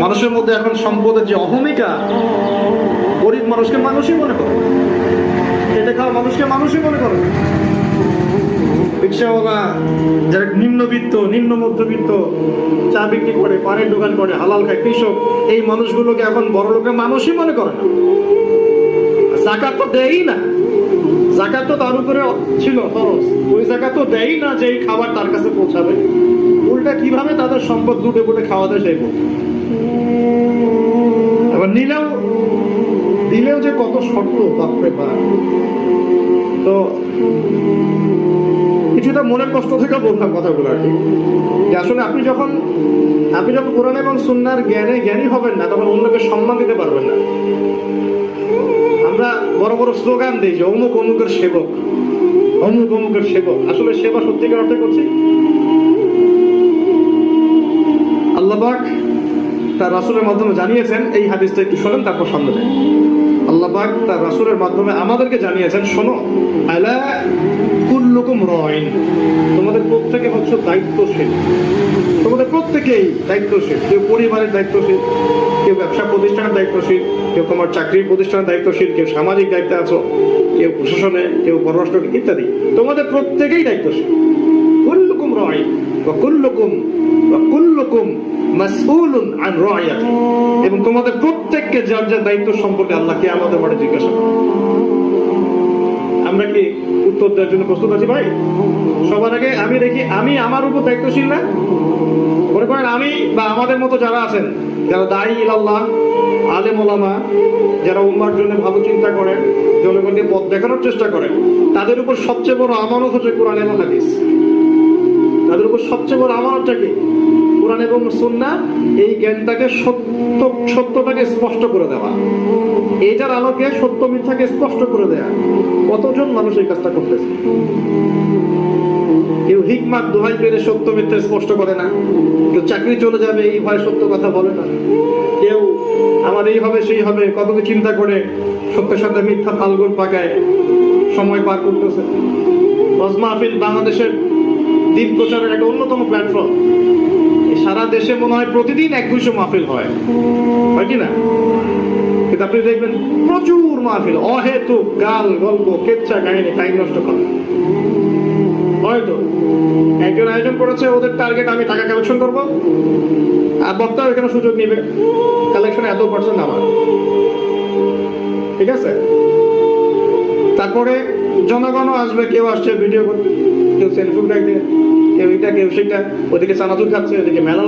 মানুষের মধ্যে এখন সম্পদের যে অহমিকা, গরিব মানুষকে মানুষই মনে করে, খেটে খাওয়া মানুষকে মানুষই মনে করে। রিক্সাওয়ালা যারা নিম্ন মধ্যবিত্ত, চা বিক্রি করে, পানের দোকান করে, হালাল খায়, কৃষক, এই মানুষগুলোকে এখন বড় লোকের মানুষই মনে করে না। যাকাত তো দেয়ই না, যাকাত তো তার উপরে ছিল খরচ, ওই যাকাত তো দেয়ই না যে এই খাবার তার কাছে পৌঁছাবে। উল্টা কিভাবে তাদের সম্পদ লুটে পুটে খাওয়া দেয় সেই পথে। আবার দিলেও যে কত শর্ত, বাপরে বাপ। তো কিছুটা মনের কষ্ট থেকে বললাম কথাগুলো আর কি, যে আসলে আপনি যখন কোরআন এবং সুন্নাহর জ্ঞানী হবেন না, তখন অন্যকে সম্মান দিতে পারবেন না। আমরা বড় বড় স্লোগান দিই যে অমুক অমুকের সেবক, অমুক অমুকের সেবক। আসলে সেবা সত্যিকার অর্থে করছি? আল্লাহ পাক তার রাসূলের মাধ্যমে জানিয়েছেন, এই হাদিসটা একটু শোনেন তারপর সামনে যাই। আল্লাহ পাক তার রাসূলের মাধ্যমে আমাদেরকে জানিয়েছেন, শোনো, আলা কুল্লুকুম রাইন, তোমাদের প্রত্যেকে হচ্ছে দায়িত্বশীল। তোমাদের প্রত্যেকেই দায়িত্বশীল। কেউ পরিবারের দায়িত্বশীল, কেউ ব্যবসা প্রতিষ্ঠানের দায়িত্বশীল, কেউ তোমার চাকরির প্রতিষ্ঠানের দায়িত্বশীল, কেউ সামাজিক দায়িত্বে আছো, কেউ প্রশাসনে, কেউ পররাষ্ট্র ইত্যাদি। তোমাদের প্রত্যেকেই দায়িত্বশীল। কুল্লুকুম রাইন ওয়া কুল্লুকুম মাসউলুন আন রাইয়াতি, এবং তোমাদের প্রত্যেককে যার যার দায়িত্ব সম্পর্কে আল্লাহ কিয়ামতের মাঠে জিজ্ঞাসা করবেন। আমরা কি উত্তর দেওয়ার জন্য প্রস্তুত আছি ভাই? সবার আগে আমি দেখি, আমি আমার উপর দায়িত্বশীল না? মনে করেন আমি বা আমাদের মতো যারা আছেন, যারা দায়ী ইলাল্লাহ, আলেম ওলামা, যারা উম্মার জন্য ভালো চিন্তা করেন, জনগণকে পথ দেখানোর চেষ্টা করেন, তাদের উপর সবচেয়ে বড় আমানত হচ্ছে কোরআন এবং হাদিস। তাদের উপর সবচেয়ে বড় আমানতটা কি? কোরআন এবং সুন্নাহ। এই জ্ঞানটাকে সত্যটাকে স্পষ্ট করে দেওয়া, এইটার আলোকে সত্য মিথ্যাকে স্পষ্ট করে দেয়া। কতজন মানুষ এই কাজটা করতেছে? কেউ হিকমাত দোহাই পেরে সত্য মিথ্যা স্পষ্ট করে না, কেউ চাকরি চলে যাবে এই ভয় সত্য কথা বলে না, কেউ আমার এই হবে সেই হবে কত কি চিন্তা করে সত্যের সাথে মিথ্যা তালগোল পাকায় সময় পার করতেছে। ওয়াজ মাহফিল বাংলাদেশের দিন প্রচারের একটা অন্যতম প্ল্যাটফর্ম। সারা দেশে মনে হয় প্রতিদিন 100-200 মাহফিল হয় কি না? কিন্তু আপনি দেখবেন প্রচুর মাহফিল, অহেতুক গাল গল্প, কেচ্ছা কাহিনী, টাইম নষ্ট করে। হয়তো একজন আয়োজন করেছে, ওদের টার্গেট আমি টাকা কালেকশন করবো, আর বক্তা এখানে সুযোগ নিবে, কালেকশনে এত % আমার, ঠিক আছে? তারপরে জনগণও আসবে, কেউ আসছে ভিডিও করতে, কেউ সেলফি উঠাইতে, কেউ এটা কেউ সেটা, ওদিকে চানাচুর খাচ্ছে, ওদিকে মেলা